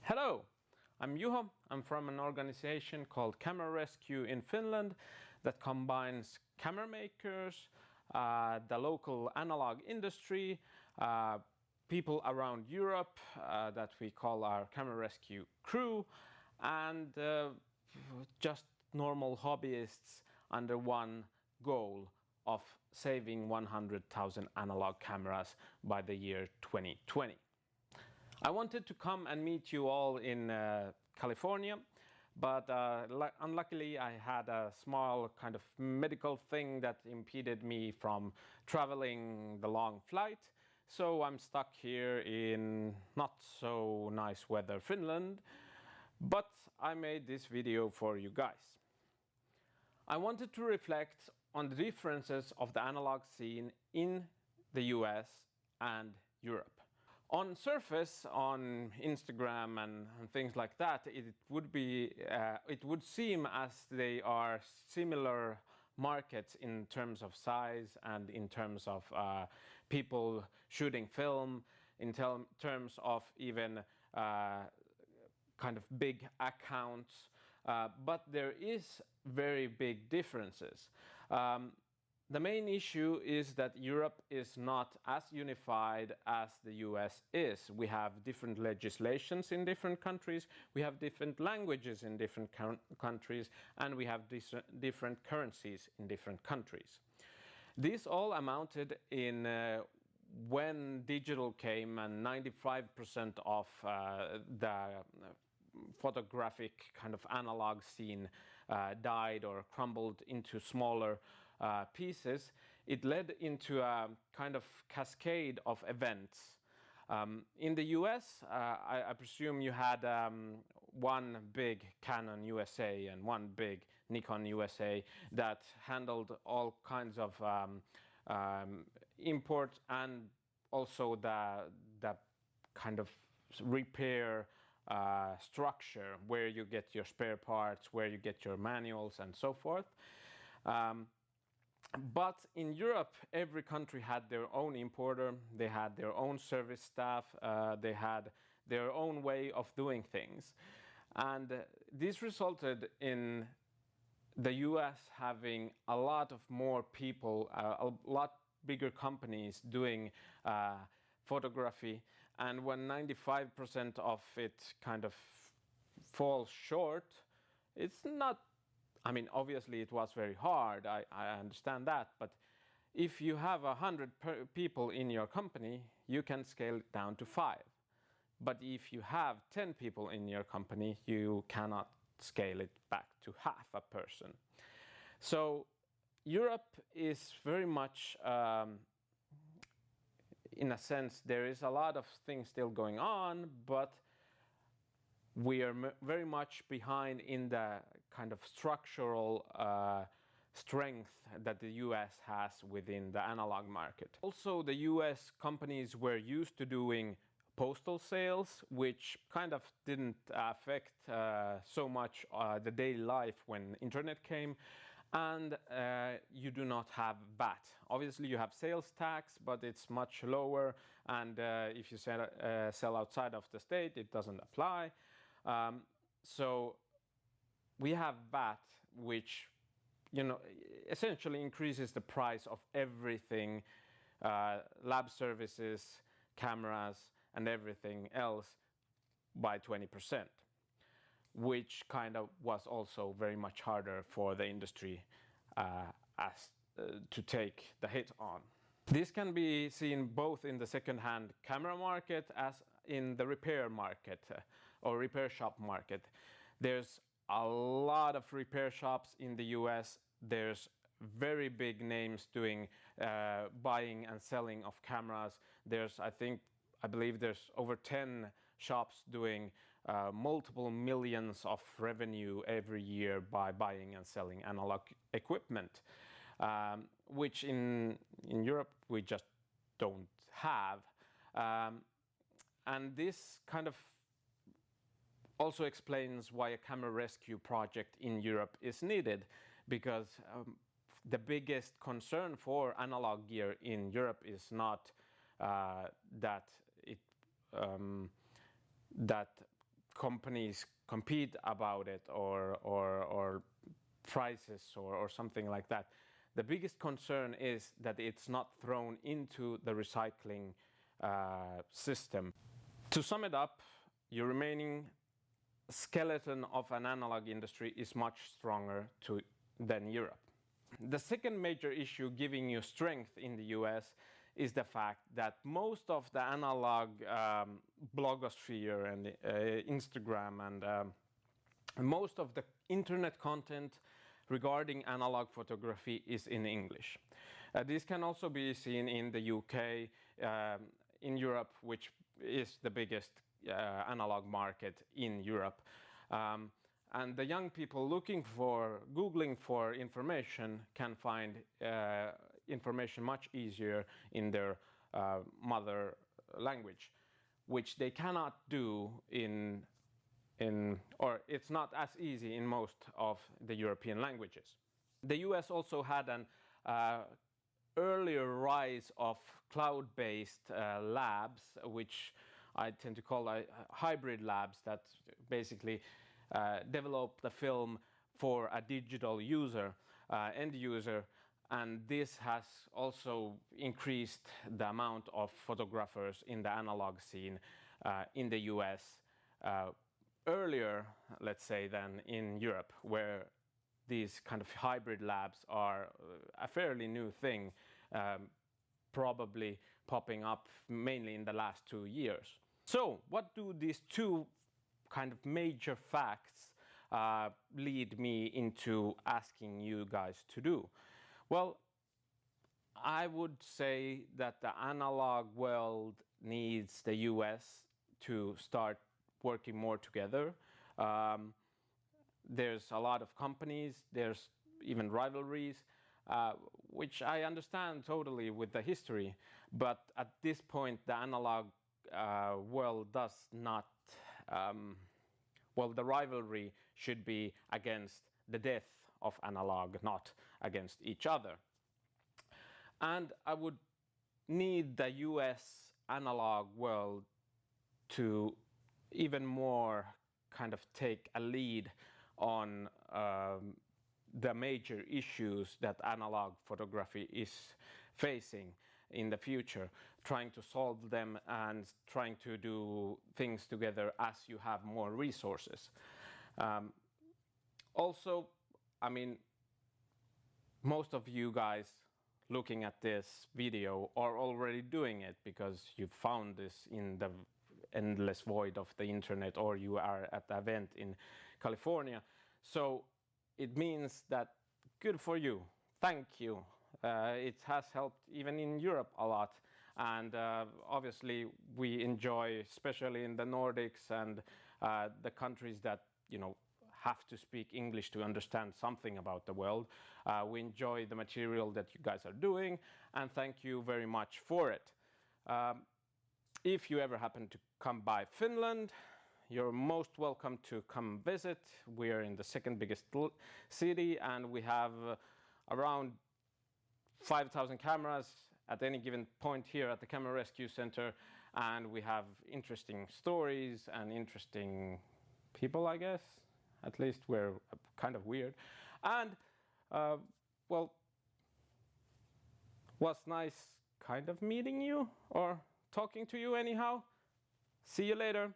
Hello, I'm Juho. I'm from an organization called Camera Rescue in Finland that combines camera makers, the local analog industry, people around Europe that we call our Camera Rescue crew, and just normal hobbyists under one goal of saving 100,000 analog cameras by the year 2020. I wanted to come and meet you all in California, but unluckily I had a small kind of medical thing that impeded me from traveling the long flight. So I'm stuck here in not so nice weather Finland, but I made this video for you guys. I wanted to reflect on the differences of the analog scene in the US and Europe. On surface, on Instagram and things like that, it would seem as they are similar markets in terms of size and in terms of people shooting film, in terms of even kind of big accounts, but there is very big differences. The main issue is that Europe is not as unified as the US is. We have different legislations in different countries, we have different languages in different countries, and we have different currencies in different countries. This all amounted in when digital came and 95% of the photographic kind of analog scene died or crumbled into smaller pieces. It led into a kind of cascade of events. In the US, I presume you had one big Canon USA and one big Nikon USA that handled all kinds of import and also the kind of repair structure where you get your spare parts, where you get your manuals and so forth. But in Europe, every country had their own importer, they had their own service staff, they had their own way of doing things. And this resulted in the US having a lot of more people, a lot bigger companies doing photography, and when 95% of it kind of falls short, it's not, I mean, obviously it was very hard, I understand that, but if you have 100 people in your company, you can scale it down to 5. But if you have 10 people in your company, you cannot scale it back to half a person. So Europe is very much in a sense, there is a lot of things still going on, but we are very much behind in the kind of structural strength that the US has within the analog market. Also, the US companies were used to doing postal sales, which kind of didn't affect so much the daily life when internet came. And you do not have VAT. Obviously you have sales tax, but it's much lower, and if you sell outside of the state, it doesn't apply. So we have VAT, which, you know, essentially increases the price of everything, lab services, cameras, and everything else by 20%. Which kind of was also very much harder for the industry to take the hit on. This can be seen both in the second-hand camera market as in the repair market or repair shop market. There's a lot of repair shops in the US. There's very big names doing buying and selling of cameras. There's, I believe there's over 10 shops doing multiple millions of revenue every year by buying and selling analog equipment, which in Europe we just don't have. And this kind of also explains why a camera rescue project in Europe is needed, because the biggest concern for analog gear in Europe is not that companies compete about it, or prices or something like that. The biggest concern is that it's not thrown into the recycling system. To sum it up, your remaining skeleton of an analog industry is much stronger than Europe. The second major issue giving you strength in the US is the fact that most of the analog blogosphere and Instagram and most of the internet content regarding analog photography is in English. This can also be seen in the UK, in Europe, which is the biggest analog market in Europe. And the young people googling for information can find information much easier in their mother language, which they cannot do or it's not as easy in most of the European languages. The US also had an earlier rise of cloud-based labs, which I tend to call hybrid labs, that basically develop the film for a digital user, end user, and this has also increased the amount of photographers in the analog scene in the US earlier, let's say, than in Europe, where these kind of hybrid labs are a fairly new thing, probably popping up mainly in the last 2 years. So what do these two kind of major facts lead me into asking you guys to do? Well, I would say that the analog world needs the US to start working more together. There's a lot of companies, there's even rivalries, which I understand totally with the history, but at this point the analog world does not, well, the rivalry should be against the death of analog, not against each other. And I would need the US analog world to even more kind of take a lead on the major issues that analog photography is facing in the future, trying to solve them and trying to do things together as you have more resources. Also, I mean, most of you guys looking at this video are already doing it because you found this in the endless void of the internet, or you are at the event in California. So it means that good for you. Thank you. It has helped even in Europe a lot. And obviously we enjoy, especially in the Nordics and the countries that, you know, have to speak English to understand something about the world. We enjoy the material that you guys are doing, and thank you very much for it. If you ever happen to come by Finland, you're most welcome to come visit. We're in the second biggest city, and we have around 5,000 cameras at any given point here at the Camera Rescue Center, and we have interesting stories and interesting people, I guess. At least we're kind of weird. And, well, was nice kind of meeting you, or talking to you anyhow. See you later.